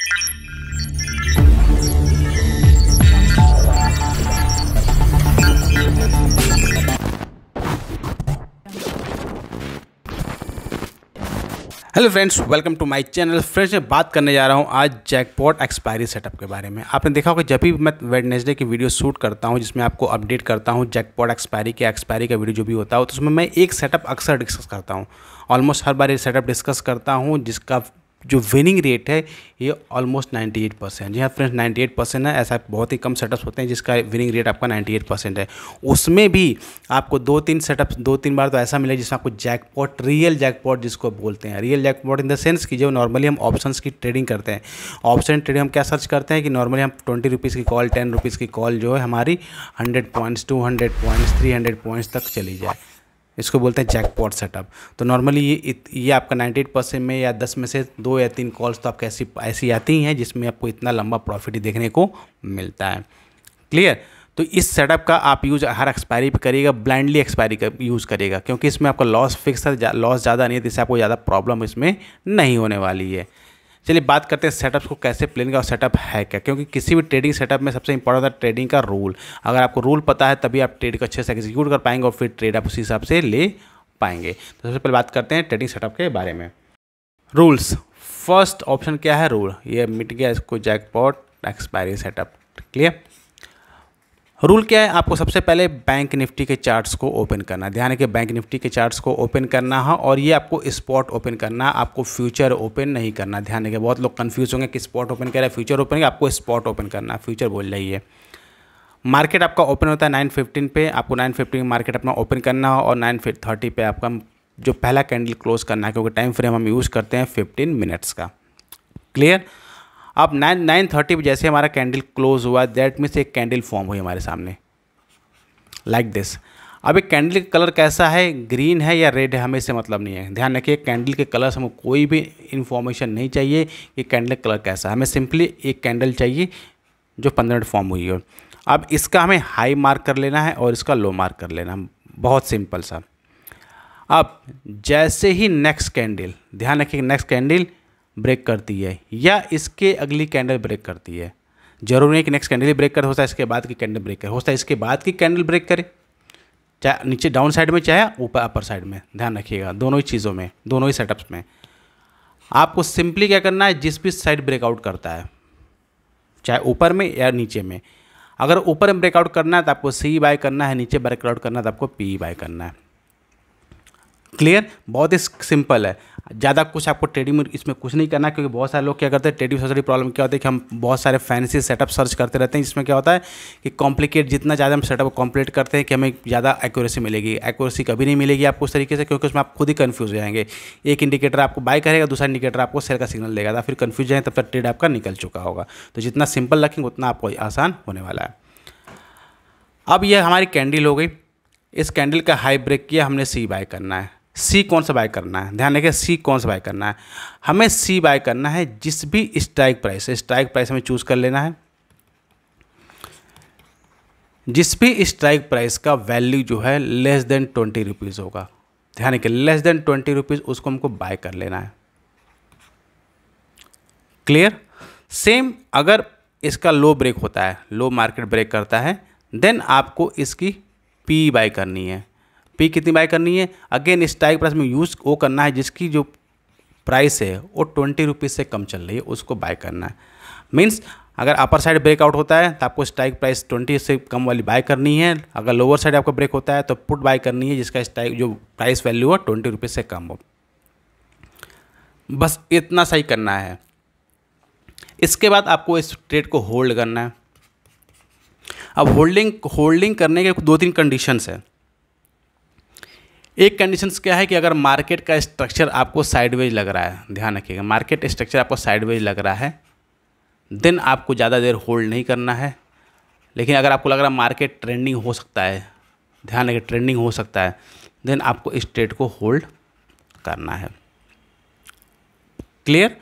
Hello friends, welcome to my channel. Friends, मैं बात करने जा रहा हूं आज जैकपॉट एक्सपायरी सेटअप के बारे में। आपने देखा होगा जब भी मैं वेडनेसडे की वीडियो शूट करता हूं जिसमें आपको अपडेट करता हूं जैकपॉट एक्सपायरी का वीडियो जो भी होता है तो उसमें मैं एक सेटअप अक्सर डिस्कस करता हूं। ऑलमोस्ट हर बार ये सेटअप डिस्कस करता हूं जिसका जो विनिंग रेट है ये ऑलमोस्ट 98%। जी हाँ फ्रेंड्स, 98% है। ऐसा बहुत ही कम सेटअप्स होते हैं जिसका विनिंग रेट आपका 98% है। उसमें भी आपको दो तीन बार तो ऐसा मिला जिसमें आपको जैकपॉट, रियल जैकपॉट जिसको बोलते हैं, real jackpot in the sense कि जो नॉर्मली हम ऑप्शंस की ट्रेडिंग करते हैं, ऑप्शन ट्रेडिंग हम क्या सर्च करते हैं कि नॉर्मली हम 20 रुपीज़ की कॉल, 10 रुपीज़ की कॉल जो है हमारी 100 पॉइंट्स, 200 पॉइंट्स, 300 पॉइंट्स तक चली जाए, इसको बोलते हैं जैकपॉट सेटअप। तो नॉर्मली ये आपका 98% में या 10 में से 2 या 3 कॉल्स तो आपको ऐसी आती हैं जिसमें आपको इतना लंबा प्रॉफिट ही देखने को मिलता है। क्लियर? तो इस सेटअप का आप यूज़ हर एक्सपायरी पे करिएगा, ब्लाइंडली एक्सपायरी का यूज़ करिएगा, क्योंकि इसमें आपका लॉस फिक्स है, लॉस ज़्यादा नहीं है, जिससे आपको ज़्यादा प्रॉब्लम इसमें नहीं होने वाली है। चलिए बात करते हैं सेटअप्स को कैसे प्लेन का, और सेटअप है क्या, क्योंकि किसी भी ट्रेडिंग सेटअप में सबसे इंपॉर्टेंट है ट्रेडिंग का रूल। अगर आपको रूल पता है तभी आप ट्रेड को अच्छे से एग्जीक्यूट कर पाएंगे और फिर ट्रेड आप उसी हिसाब से ले पाएंगे। तो सबसे पहले बात करते हैं ट्रेडिंग सेटअप के बारे में। रूल्स, फर्स्ट ऑप्शन क्या है? रूल। ये मिट गया इसको, jackpot expiry setup. Clear? Rule क्या है? आपको सबसे पहले बैंक निफ्टी के चार्ट्स को ओपन करना है। ध्यान रखिए, बैंक निफ्टी के चार्ट्स को ओपन करना है और ये आपको स्पॉट ओपन करना है, आपको फ्यूचर ओपन नहीं करना। ध्यान रखिए, बहुत लोग कंफ्यूज होंगे कि स्पॉट ओपन करें फ्यूचर ओपन करें, आपको स्पॉट ओपन करना है, फ्यूचर बोल रही है। मार्केट आपका ओपन होता है 9:15 पे, आपको 9:15 मार्केट अपना ओपन करना हो और 9:30 पे आपका जो पहला कैंडल क्लोज करना है, क्योंकि टाइम फ्रेम हम यूज़ करते हैं 15 मिनट्स का। क्लियर? अब 9:30 पे जैसे हमारा कैंडल क्लोज हुआ, दैट मीन्स एक कैंडल फॉर्म हुई हमारे सामने लाइक दिस। अब एक कैंडल का कलर कैसा है, ग्रीन है या रेड है, हमें इससे मतलब नहीं है। ध्यान रखिए, कैंडल के कलर से हमें कोई भी इन्फॉर्मेशन नहीं चाहिए कि कैंडल कलर कैसा है, हमें सिंपली एक कैंडल चाहिए जो 15 मिनट फॉर्म हुई हो। अब इसका हमें हाई मार्क कर लेना है और इसका लो मार्क कर लेना है, बहुत सिंपल सा। अब जैसे ही नेक्स्ट कैंडल, ध्यान रखिए, नेक्स्ट कैंडल ब्रेक करती है या इसके अगली कैंडल ब्रेक करती है, जरूर नहीं कि नेक्स्ट कैंडल ही ब्रेक करे, होता है इसके बाद की कैंडल ब्रेक करे, होता है इसके बाद की कैंडल ब्रेक करे, चाहे नीचे डाउन साइड में चाहे ऊपर अपर साइड में। ध्यान रखिएगा, दोनों ही चीज़ों में, दोनों ही सेटअप्स में आपको सिंपली क्या करना है, जिस भी साइड ब्रेकआउट करता है, चाहे ऊपर में या नीचे में, अगर ऊपर में ब्रेकआउट करना है तो आपको सी बाय करना है, नीचे ब्रेकआउट करना है तो आपको पी बाय करना है। क्लियर? बहुत ही सिंपल है, ज़्यादा कुछ आपको ट्रेडिंग में इसमें कुछ नहीं करना, क्योंकि बहुत सारे लोग क्या करते हैं, ट्रेडिंग सबसे बड़ी प्रॉब्लम क्या होती है कि हम बहुत सारे फैंसी सेटअप सर्च करते रहते हैं, जिसमें क्या होता है कि कॉम्प्लिकेट, जितना ज़्यादा हम सेटअप कॉम्प्लीट करते हैं कि हमें ज़्यादा एक्यूरेसी मिलेगी। एक्यूरेसी कभी नहीं मिलेगी आपको उस तरीके से, क्योंकि उसमें आप खुद ही कन्फ्यूज हो जाएंगे। एक इंडिकेटर आपको बाय करेगा, दूसरा इंडिकेटर आपको सेल का सिग्नल देगा, फिर कन्फ्यूज जाएंगे, तब तक ट्रेड आपका निकल चुका होगा। तो जितना सिंपल रखेंगे उतना आपको आसान होने वाला है। अब यह हमारी कैंडल हो गई, इस कैंडल का हाई ब्रेक किया, हमने सी बाय करना है। सी कौन सा बाय करना है? ध्यान रखिए, सी कौन सा बाय करना है, हमें सी बाय करना है जिस भी स्ट्राइक प्राइस है, स्ट्राइक प्राइस हमें चूज कर लेना है। जिस भी स्ट्राइक प्राइस का वैल्यू जो है लेस देन 20 रुपीज़ होगा, ध्यान रखिए, लेस देन 20 रुपीज़, उसको हमको बाय कर लेना है। क्लियर? सेम अगर इसका लो ब्रेक होता है, लो मार्केट ब्रेक करता है, देन आपको इसकी पी बाय करनी है। पी कितनी बाय करनी है? अगेन स्ट्राइक प्राइस में यूज़ वो करना है जिसकी जो प्राइस है वो 20 रुपीज़ से कम चल रही है, उसको बाय करना है। मीन्स अगर अपर साइड ब्रेकआउट होता है तो आपको स्ट्राइक प्राइस 20 से कम वाली बाय करनी है, अगर लोअर साइड आपका ब्रेक होता है तो पुट बाय करनी है जिसका स्ट्राइक जो प्राइस वैल्यू हो 20 रुपीज़ से कम हो। बस इतना सही करना है। इसके बाद आपको इस ट्रेड को होल्ड करना है। अब होल्डिंग करने के 2-3 कंडीशंस है। एक कंडीशंस क्या है कि अगर मार्केट का स्ट्रक्चर आपको साइडवेज लग रहा है, ध्यान रखिएगा, मार्केट स्ट्रक्चर आपको साइडवेज लग रहा है, देन आपको ज़्यादा देर होल्ड नहीं करना है। लेकिन अगर आपको लग रहा है मार्केट ट्रेंडिंग हो सकता है, ध्यान रखिए, ट्रेंडिंग हो सकता है, देन आपको इस ट्रेड को होल्ड करना है। क्लियर?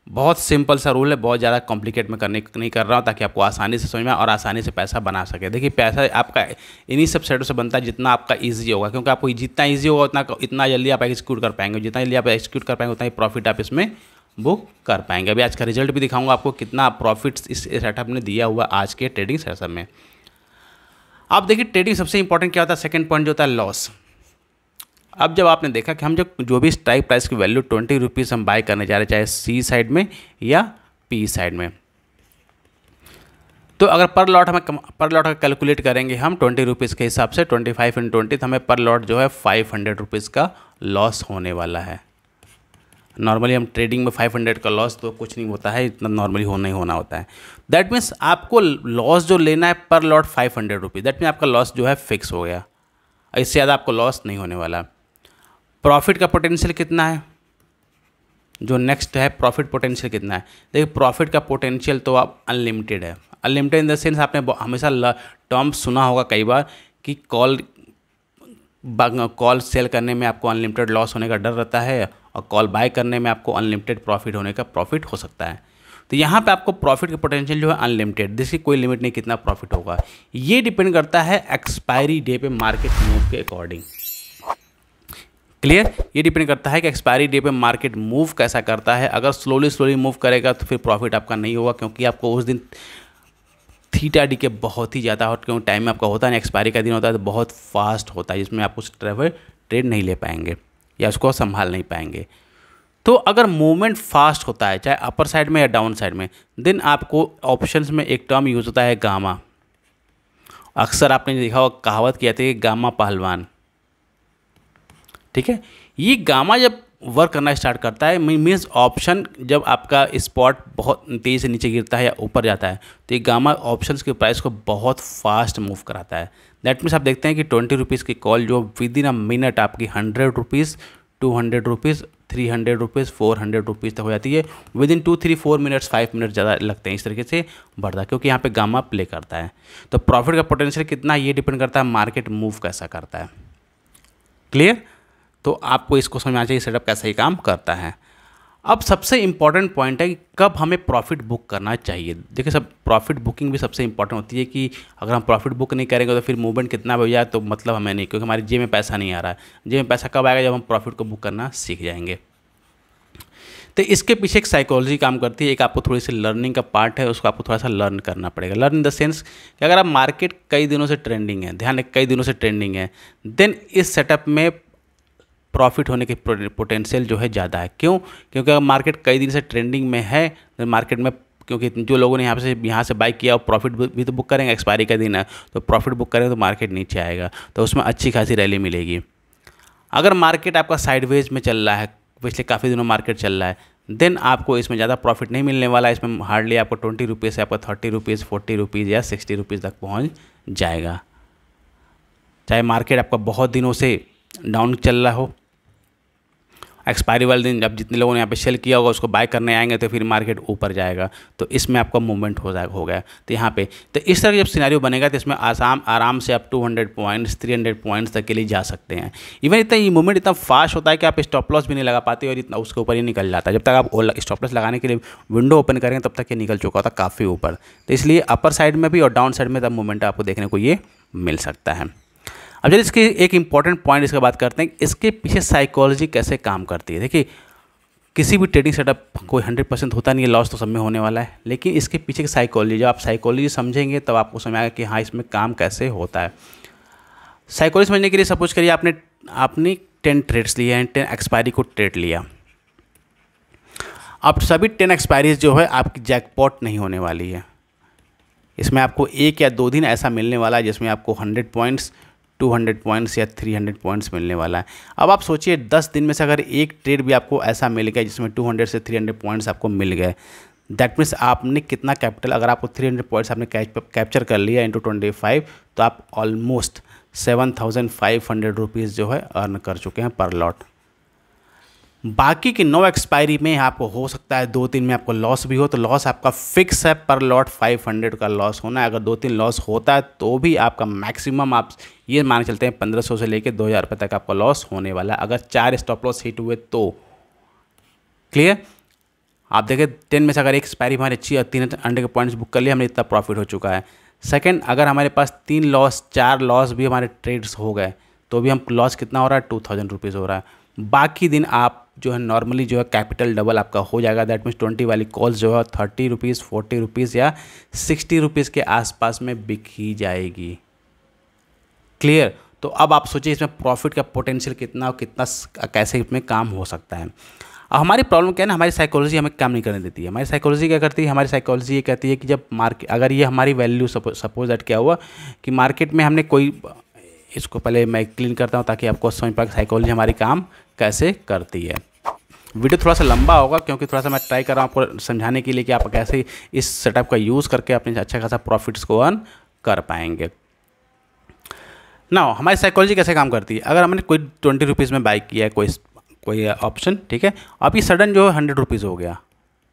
बहुत सिंपल सा रूल है, बहुत ज़्यादा कॉम्प्लिकेट में नहीं कर रहा हूँ, ताकि आपको आसानी से समझ में और आसानी से पैसा बना सके। देखिए, पैसा आपका इन्हीं सब सेटों से बनता है जितना आपका ईजी होगा, क्योंकि आपको जितना ईजी होगा इतना जल्दी आप एग्जीक्यूट कर पाएंगे, जितना जल्दी आप एग्जीक्यूट कर पाएंगे उतना ही प्रॉफिट आप इसमें बुक कर पाएंगे। अभी आज का रिजल्ट भी दिखाऊंगा आपको कितना प्रॉफिट्स इस सेटअप ने दिया हुआ आज के ट्रेडिंग सेशन में। आप देखिए ट्रेडिंग सबसे इंपॉर्टेंट क्या होता है, सेकंड पॉइंट जो होता है लॉस। अब जब आपने देखा कि हम जो भी स्ट्राइक प्राइस की वैल्यू 20 रुपीज़ हम बाय करने जा रहे हैं, चाहे सी साइड में या पी साइड में, तो अगर पर लॉट का कैलकुलेट करेंगे हम 20 रुपीज़ के हिसाब से 25 × 20, तो हमें पर लॉट जो है 500 रुपीज़ का लॉस होने वाला है। नॉर्मली हम ट्रेडिंग में 500 का लॉस तो कुछ नहीं होता है, इतना नॉर्मली होना ही होना होता है। दैट मीन्स आपको लॉस जो लेना है पर लॉट 500 रुपीज़, दैट मीन्स आपका लॉस जो है फिक्स हो गया, इससे ज़्यादा आपको लॉस नहीं होने वाला। प्रॉफिट का पोटेंशियल कितना है, जो नेक्स्ट है प्रॉफिट पोटेंशियल कितना है। देखिए प्रॉफिट का पोटेंशियल तो आप अनलिमिटेड है। अनलिमिटेड इन द सेंस आपने हमेशा टर्म सुना होगा कई बार कि कॉल सेल करने में आपको अनलिमिटेड लॉस होने का डर रहता है और कॉल बाय करने में आपको अनलिमिटेड प्रॉफिट होने का प्रॉफिट हो सकता है। तो यहाँ पे आपको प्रॉफिट का पोटेंशियल जो है अनलिमिटेड, जिसकी कोई लिमिट नहीं कितना प्रॉफिट होगा। ये डिपेंड करता है एक्सपायरी डे पे मार्केट मूव के अकॉर्डिंग। क्लियर, ये डिपेंड करता है कि एक्सपायरी डे पे मार्केट मूव कैसा करता है। अगर स्लोली मूव करेगा तो फिर प्रॉफिट आपका नहीं होगा, क्योंकि आपको उस दिन थीटा डी के बहुत ही ज़्यादा हॉट क्यों टाइम में आपका होता है ना, एक्सपायरी का दिन होता है तो बहुत फास्ट होता है, जिसमें आप उस ट्रेड नहीं ले पाएंगे या उसको संभाल नहीं पाएंगे। तो अगर मूवमेंट फास्ट होता है चाहे अपर साइड में या डाउन साइड में, देन आपको ऑप्शंस में एक टर्म यूज़ होता है गामा। अक्सर आपने देखा होगा, कहावत की जाती है गामा पहलवान। ठीक है, ये गामा जब वर्क करना स्टार्ट करता है, मीन्स ऑप्शन जब आपका स्पॉट बहुत तेज़ी से नीचे गिरता है या ऊपर जाता है, तो ये गामा ऑप्शंस के प्राइस को बहुत फास्ट मूव कराता है। दैट मीन्स आप देखते हैं कि 20 रुपीज़ की कॉल जो विद इन अ मिनट आपकी 100 रुपीज़, 200 रुपीज़, 300 रुपीज़, 400 रुपीज़ तक हो जाती है। विद इन 2, 3, 4 मिनट्स, 5 मिनट ज़्यादा लगते हैं, इस तरीके से बढ़ता है, क्योंकि यहाँ पे गामा प्ले करता है। तो प्रॉफिट का पोटेंशियल कितना, ये डिपेंड करता है मार्केट मूव कैसा करता है। क्लियर, तो आपको इसको समझना चाहिए सेटअप कैसा ही काम करता है। अब सबसे इंपॉर्टेंट पॉइंट है कि कब हमें प्रॉफिट बुक करना चाहिए। देखिए सब प्रॉफिट बुकिंग भी सबसे इंपॉर्टेंट होती है कि अगर हम प्रॉफिट बुक नहीं करेंगे तो फिर मूवमेंट कितना भी हो जाए तो मतलब हमें नहीं, क्योंकि हमारी जेब में पैसा नहीं आ रहा है। जेब में पैसा कब आएगा, जब हम प्रॉफिट को बुक करना सीख जाएंगे। तो इसके पीछे एक साइकोलॉजी काम करती है, एक आपको थोड़ी सी लर्निंग का पार्ट है, उसको आपको थोड़ा सा लर्न करना पड़ेगा। लर्न इन द सेंस कि अगर आप मार्केट कई दिनों से ट्रेंडिंग है, ध्यान कई दिनों से ट्रेंडिंग है, देन इस सेटअप में प्रॉफिट होने के पोटेंशियल जो है ज़्यादा है। क्यों, क्योंकि अगर मार्केट कई दिन से ट्रेंडिंग में है, तो मार्केट में क्योंकि जो लोगों ने यहाँ से बाई किया और प्रॉफिट भी तो बुक करेंगे, एक्सपायरी का दिन है तो प्रॉफिट बुक करेंगे तो मार्केट नीचे आएगा, तो उसमें अच्छी खासी रैली मिलेगी। अगर मार्केट आपका साइडवेज में चल रहा है, पिछले काफ़ी दिनों मार्केट चल रहा है, देन आपको इसमें ज़्यादा प्रॉफिट नहीं मिलने वाला है। इसमें हार्डली आपको 20 रुपीज़ से आपका 30 रुपीज़, 40 रुपीज़ या 60 रुपीज़ तक पहुँच जाएगा। चाहे मार्केट आपका बहुत दिनों से डाउन चल रहा हो, एक्सपायरी वाले दिन जब जितने लोगों ने यहाँ पे सेल किया होगा उसको बाय करने आएंगे तो फिर मार्केट ऊपर जाएगा, तो इसमें आपका मूवमेंट हो गया। तो यहाँ पे तो इस तरह जब सिनेरियो बनेगा तो इसमें आराम से आप 200 पॉइंट्स, 300 पॉइंट्स तक के लिए जा सकते हैं। इवन इतना ये मूवमेंट इतना फास्ट होता है कि आप स्टॉप लॉस भी नहीं लगा पाते और इतना उसके ऊपर ही निकल जाता है। जब तक आप स्टॉप लॉस लगाने के लिए विंडो ओपन करेंगे तब तक ये निकल चुका होता है काफ़ी ऊपर। तो इसलिए अपर साइड में भी और डाउन साइड में तब मूवमेंट आपको देखने को ये मिल सकता है। अब जब इसके एक इंपॉर्टेंट पॉइंट इसके बात करते हैं, इसके पीछे साइकोलॉजी कैसे काम करती है। देखिए किसी भी ट्रेडिंग सेटअप कोई 100% होता नहीं है, लॉस तो सब में होने वाला है, लेकिन इसके पीछे की साइकोलॉजी, जब आप साइकोलॉजी समझेंगे तब आपको समझ आएगा कि हाँ इसमें काम कैसे होता है। साइकोलॉजी समझने के लिए सपोज करिए आपने 10 ट्रेड्स लिए हैं, 10 एक्सपायरी को ट्रेड लिया। अब सभी 10 एक्सपायरीज जो है आपकी जैकपॉट नहीं होने वाली है। इसमें आपको 1 या 2 दिन ऐसा मिलने वाला है जिसमें आपको 100 पॉइंट्स, 200 पॉइंट्स या 300 पॉइंट्स मिलने वाला है। अब आप सोचिए 10 दिन में से अगर एक ट्रेड भी आपको ऐसा मिल गया जिसमें 200 से 300 पॉइंट्स आपको मिल गए, दैट मीन्स आपने कितना कैपिटल, अगर आपको 300 पॉइंट्स आपने कैप्चर कर लिया इंटू 25, तो आप ऑलमोस्ट 7,500 रुपीज़ जो है अर्न कर चुके हैं पर लॉट। बाकी की 9 एक्सपायरी में आपको हो सकता है 2-3 में आपको लॉस भी हो, तो लॉस आपका फिक्स है, पर लॉट 500 का लॉस होना है। अगर 2-3 लॉस होता है तो भी आपका मैक्सिमम आप ये मान चलते हैं 1500 से लेकर 2000 रुपये तक आपका लॉस होने वाला है, अगर 4 स्टॉप लॉस हिट हुए तो। क्लियर, आप देखें 10 में से अगर एक एक्सपायरी हमारी अच्छी और 3 अंडे के पॉइंट्स बुक कर लिए, हमने इतना प्रॉफिट हो चुका है। सेकेंड, अगर हमारे पास 3 लॉस 4 लॉस भी हमारे ट्रेड्स हो गए तो भी हम लॉस कितना हो रहा है, 2000 रुपीज़ हो रहा है। बाकी दिन आप जो है नॉर्मली जो है कैपिटल डबल आपका हो जाएगा। दैट मीन्स 20 वाली कॉल्स जो है 30 रुपीज़, 40 रुपीज़ या 60 रुपीज़ के आसपास में बिक ही जाएगी। क्लियर? तो अब आप सोचिए इसमें प्रॉफिट का पोटेंशियल कितना और कितना कैसे इसमें काम हो सकता है। अब हमारी प्रॉब्लम क्या है ना, हमारी साइकोलॉजी हमें काम नहीं करने देती है। हमारी साइकोलॉजी क्या करती है, हमारी साइकोलॉजी ये कहती है कि जब मार्केट, अगर ये हमारी वैल्यू सपोज दैट क्या हुआ कि मार्केट में हमने कोई, इसको पहले मैं क्लीन करता हूँ ताकि आपको समझ पाए साइकोलॉजी हमारी काम कैसे करती है। वीडियो थोड़ा सा लंबा होगा क्योंकि थोड़ा सा मैं ट्राई कर रहा हूँ आपको समझाने के लिए कि आप कैसे इस सेटअप का यूज़ करके अपने अच्छा खासा प्रॉफिट्स को अर्न कर पाएंगे। ना हमारी साइकोलॉजी कैसे काम करती है, अगर हमने कोई 20 रुपीज़ में बाई किया है कोई ऑप्शन, ठीक है, अब ये सडन जो है 100 रुपीज़ हो गया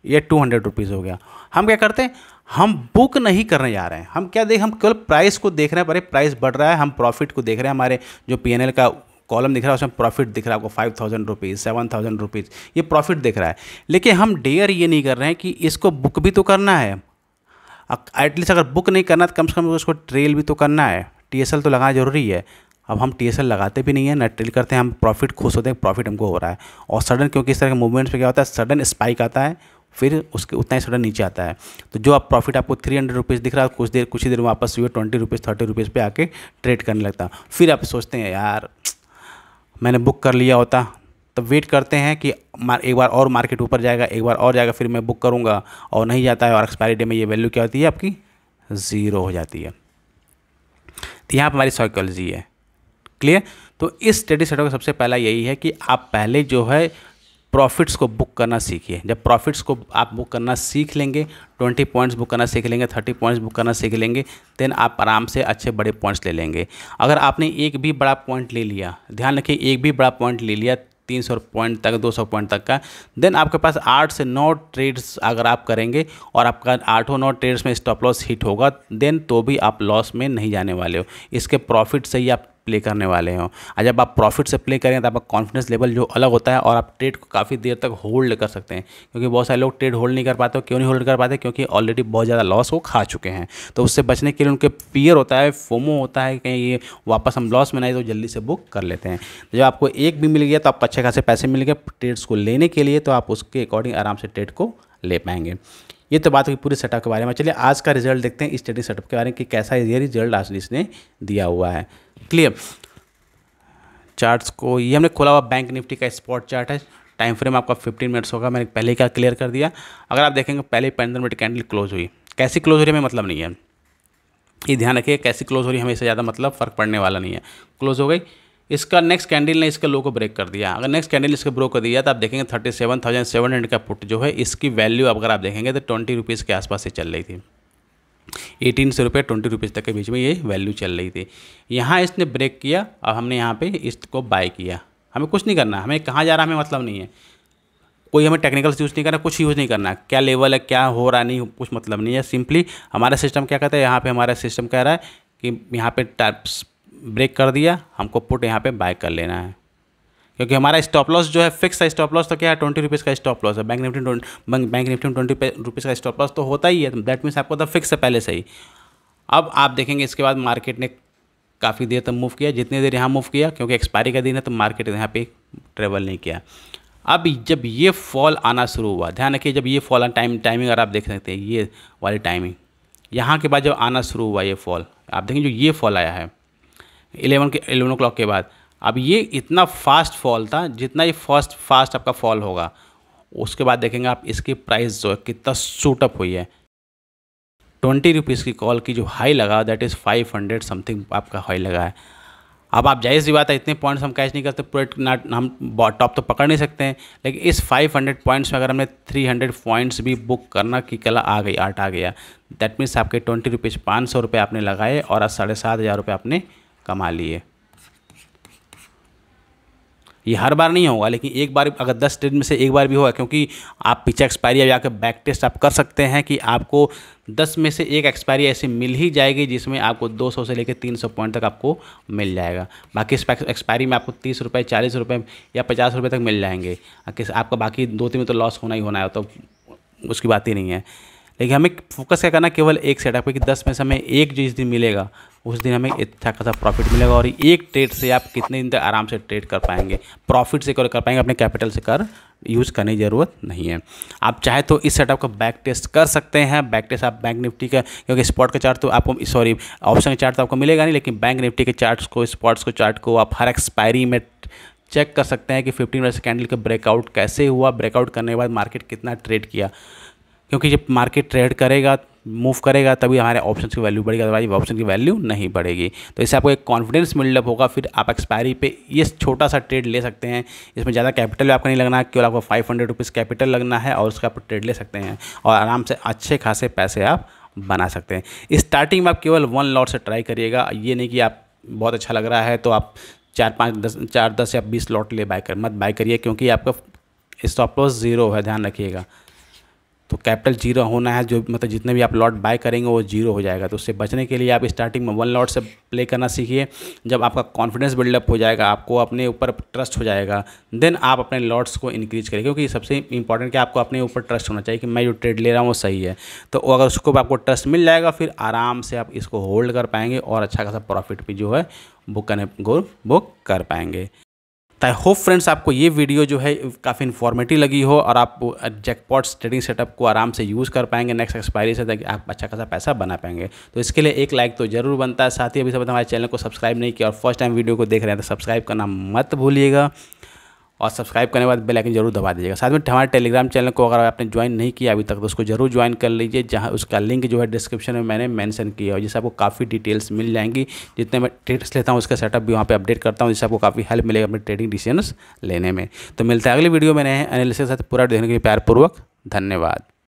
या 200 रुपीज़ हो गया, हम क्या करते हैं, हम बुक नहीं करने जा रहे हैं। हम क्या हम केवल प्राइस को देख रहे हैं, पर प्राइस बढ़ रहा है, हम प्रॉफिट को देख रहे हैं। हमारे जो PNL का कॉलम दिख रहा है उसमें प्रॉफिट दिख रहा है आपको 5000 रुपीज़, 7000 रुपीज़, ये प्रॉफिट दिख रहा है। लेकिन हम डेयर ये नहीं कर रहे हैं कि इसको बुक भी तो करना है। एटलीस्ट अगर बुक नहीं करना तो कम से कम उसको ट्रेल भी तो करना है, TSL तो लगाना जरूरी है। अब हम TSL लगाते भी नहीं है, ना ट्रेल करते हैं, हम प्रॉफिट खुश होते हैं, प्रॉफिट हमको हो रहा है। और सडन क्योंकि इस तरह के मूवमेंट्स पे क्या होता है, सडन स्पाइक आता है, फिर उसके उतना ही सडन नीचे आता है। तो जो आप प्रॉफिट आपको 300 रुपीज़ दिख रहा है, कुछ ही देर में वापस 20 रुपीज़ 30 रुपीज़ पे आके ट्रेड करने लगता। फिर आप सोचते हैं यार मैंने बुक कर लिया होता, तो वेट करते हैं कि एक बार और मार्केट ऊपर जाएगा, एक बार और जाएगा, फिर मैं बुक करूँगा, और नहीं जाता है, और एक्सपायरी डे में ये वैल्यू क्या होती है आपकी, 0 हो जाती है। तो यहाँ पर हमारी साइकोलॉजी है। क्लियर? तो इस ट्रेडिंग सेटअप का सबसे पहला यही है कि आप पहले जो है प्रॉफिट्स को बुक करना सीखिए। जब प्रॉफिट्स को आप बुक करना सीख लेंगे, 20 पॉइंट्स बुक करना सीख लेंगे, 30 पॉइंट्स बुक करना सीख लेंगे, देन आप आराम से अच्छे बड़े पॉइंट्स ले लेंगे। अगर आपने एक भी बड़ा पॉइंट ले लिया, ध्यान रखिए, एक भी बड़ा पॉइंट ले लिया 300 पॉइंट तक, 200 पॉइंट तक का, देन आपके पास 8 से 9 ट्रेड्स अगर आप करेंगे और आपका 8-9 ट्रेड्स में स्टॉप लॉस हिट होगा, देन तो भी आप लॉस में नहीं जाने वाले हो। इसके प्रॉफिट से ही आप प्ले करने वाले हो। और जब आप प्रॉफिट से प्ले करेंगे तो आपका कॉन्फिडेंस लेवल जो अलग होता है, और आप ट्रेड को काफ़ी देर तक होल्ड कर सकते हैं। क्योंकि बहुत सारे लोग ट्रेड होल्ड नहीं कर पाते। क्यों नहीं होल्ड कर पाते? क्योंकि ऑलरेडी बहुत ज़्यादा लॉस वो खा चुके हैं। तो उससे बचने के लिए उनके फियर होता है, फोमो होता है, कहीं ये वापस हम लॉस में नहीं, तो जल्दी से बुक कर लेते हैं। तो जब आपको एक भी मिल गया तो आपको अच्छे खासे पैसे मिल गए ट्रेड्स को लेने के लिए, तो आप उसके अकॉर्डिंग आराम से ट्रेड को ले पाएंगे। ये तो बात हुई पूरे सेटअप के बारे में। चलिए आज का रिजल्ट देखते हैं इस ट्रेडिंग सेटअप के बारे में कि कैसा ये रिजल्ट आज इसने दिया हुआ है। क्लियर? चार्ट्स को ये हमने खोला हुआ बैंक निफ्टी का स्पॉट चार्ट है। टाइम फ्रेम आपका 15 मिनट्स होगा, मैंने पहले ही क्या क्लियर कर दिया। अगर आप देखेंगे पहले 15 मिनट कैंडल क्लोज हुई, कैसी क्लोज हो रही है हमें मतलब नहीं है, ये ध्यान रखिए, कैसी क्लोज हो रही है हमें इससे ज़्यादा मतलब फ़र्क पड़ने वाला नहीं है। क्लोज हो गई, इसका नेक्स्ट कैंडल ने इसका लो को ब्रेक कर दिया। अगर नेक्स्ट कैंडल इसका ब्रेक कर दिया तो आप देखेंगे 37,700 का पुट जो है, इसकी वैल्यू अगर आप देखेंगे तो 20 रुपीज़ के आसपास से चल रही थी। 18 से रुपये 20 रुपीज़ तक के बीच में ये वैल्यू चल रही थी। यहाँ इसने ब्रेक किया, अब हमने यहाँ पे इसको बाय किया। हमें कुछ नहीं करना, हमें कहाँ जा रहा है हमें मतलब नहीं है, कोई हमें टेक्निकल्स यूज़ नहीं करना, कुछ यूज़ नहीं करना, क्या लेवल है क्या हो रहा नहीं, कुछ मतलब नहीं है। सिंपली हमारा सिस्टम क्या कहता है, यहाँ पे हमारा सिस्टम कह रहा है कि यहाँ पे टाइप्स ब्रेक कर दिया, हमको पुट यहाँ पे बाय कर लेना है। क्योंकि हमारा स्टॉप लॉस जो है फिक्स है। स्टॉप लॉस तो क्या है, 20 रुपीज़ का स्टॉप लॉस है। बैंक निफ्टी में 20 रुपीज़ का स्टॉप लॉस तो होता ही है। दैट मीन्स आपको तो फिक्स है पहले से ही। अब आप देखेंगे इसके बाद मार्केट ने काफ़ी देर तक मूव किया, जितनी देर यहाँ मूव किया, क्योंकि एक्सपायरी का दिन है तो मार्केट यहाँ पे ट्रेवल नहीं किया। अब जब ये फॉल आना शुरू हुआ, ध्यान रखिए, जब ये फॉल टाइमिंग अगर आप देख सकते हैं, ये वाली टाइमिंग यहाँ के बाद जब आना शुरू हुआ ये फॉल, आप देखेंगे जो ये फॉल आया है 11 o'clock के बाद, अब ये इतना फास्ट फॉल था जितना ये फास्ट आपका फॉल होगा। उसके बाद देखेंगे आप इसकी प्राइस जो है कितना शूटअप हुई है। 20 रुपीज़ की कॉल की जो हाई लगा, दैट इज़ 500 समथिंग आपका हाई लगा है। अब आप जाहिर सी बात है, इतने पॉइंट्स हम कैच नहीं करते, पूरे हम टॉप तो पकड़ नहीं सकते हैं, लेकिन इस 500 पॉइंट्स में अगर हमने 300 पॉइंट्स भी बुक करना की कला आ गई, आर्ट आ गया, दैट मीन्स आपके 20 रुपीज़ 500 रुपये आपने लगाए और आज 7,500 रुपये आपने कमा लिए। ये हर बार नहीं होगा, लेकिन एक बार अगर 10 ट्रेड में से एक बार भी होगा, क्योंकि आप पीछे एक्सपायरी जाकर बैक टेस्ट आप कर सकते हैं कि आपको 10 में से एक एक्सपायरी ऐसी मिल ही जाएगी जिसमें आपको 200 से लेकर 300 पॉइंट तक आपको मिल जाएगा। बाकी एक्सपायरी में आपको 30 रुपये 40 रुपये या 50 रुपये तक मिल जाएंगे। आपका बाकी 2-3 में तो लॉस होना ही होना है, तो उसकी बात ही नहीं है। लेकिन हमें फोकस क्या करना, केवल एक सेटअप है कि 10 में से हमें एक जिस दिन मिलेगा उस दिन हमें अच्छा खासा प्रॉफिट मिलेगा और एक ट्रेड से आप कितने दिन तक आराम से ट्रेड कर पाएंगे, प्रॉफिट से कर पाएंगे, अपने कैपिटल से कर यूज़ करने की ज़रूरत नहीं है। आप चाहे तो इस सेटअप का बैक टेस्ट कर सकते हैं। बैक टेस्ट आप बैंक निफ्टी का, क्योंकि स्पॉट का चार्ट तो आपको, सॉरी ऑप्शन का चार्ट तो आपको मिलेगा नहीं, लेकिन बैंक निफ्टी के चार्ट्स को, स्पॉट्स को चार्ट को आप हर एक्सपायरी में चेक कर सकते हैं कि 15 मिनट कैंडल का ब्रेकआउट कैसे हुआ, ब्रेकआउट करने के बाद मार्केट कितना ट्रेड किया, क्योंकि जब मार्केट ट्रेड करेगा, मूव करेगा, तभी हमारे ऑप्शन की वैल्यू बढ़ेगी, अदरवाइज ऑप्शन की वैल्यू नहीं बढ़ेगी। तो इससे आपको एक कॉन्फिडेंस बिल्डअप होगा, फिर आप एक्सपायरी पे ये छोटा सा ट्रेड ले सकते हैं। इसमें ज़्यादा कैपिटल आपका नहीं लगना है, केवल आपको 500 रुपीज़ कैपिटल लगना है और उसका आप ट्रेड ले सकते हैं और आराम से अच्छे खासे पैसे आप बना सकते हैं। स्टार्टिंग में आप केवल 1 लॉट से ट्राई करिएगा, ये नहीं कि आप बहुत अच्छा लग रहा है तो आप 4, 10 या 20 लॉट ले मत बाय करिए, क्योंकि आपका स्टॉप लॉस 0 है, ध्यान रखिएगा। तो कैपिटल 0 होना है, जो मतलब जितने भी आप लॉट बाय करेंगे वो 0 हो जाएगा। तो उससे बचने के लिए आप स्टार्टिंग में 1 लॉट से प्ले करना सीखिए। जब आपका कॉन्फिडेंस बिल्डअप हो जाएगा, आपको अपने ऊपर ट्रस्ट हो जाएगा, देन आप अपने लॉट्स को इंक्रीज करिए, क्योंकि सबसे इंपॉर्टेंट कि आपको अपने ऊपर ट्रस्ट होना चाहिए कि मैं जो ट्रेड ले रहा हूँ वो सही है। तो अगर उसको आपको ट्रस्ट मिल जाएगा, फिर आराम से आप इसको होल्ड कर पाएंगे और अच्छा खासा प्रॉफिट भी जो है बुक कर पाएंगे। आई होप फ्रेंड्स आपको ये वीडियो जो है काफ़ी इन्फॉर्मेटिव लगी हो और आप जैकपॉट्स ट्रेडिंग सेटअप को आराम से यूज़ कर पाएंगे नेक्स्ट एक्सपायरी से, ताकि आप अच्छा खासा पैसा बना पाएंगे। तो इसके लिए एक लाइक तो ज़रूर बनता है। साथ ही अभी सब हमारे चैनल को सब्सक्राइब नहीं किया और फर्स्ट टाइम वीडियो को देख रहे हैं तो सब्सक्राइब करना मत भूलिएगा और सब्सक्राइब करने के बाद बेल आइकन जरूर दबा दीजिएगा। साथ में हमारे टेलीग्राम चैनल को अगर आपने ज्वाइन नहीं किया अभी तक तो उसको जरूर ज्वाइन कर लीजिए, जहां उसका लिंक जो है डिस्क्रिप्शन में मैंने मेंशन किया है, जिससे आपको काफ़ी डिटेल्स मिल जाएंगी। जितने मैं ट्रेड्स लेता हूं उसका सेटअप भी वहां पे अपडेट करता हूं, जिससे आपको काफ़ी हेल्प मिलेगा अपने ट्रेडिंग डिसीजंस लेने में। तो मिलता है अगली वीडियो में नए एनालिसिस के साथ। पूरा देखने के लिए प्यारपूर्वक धन्यवाद।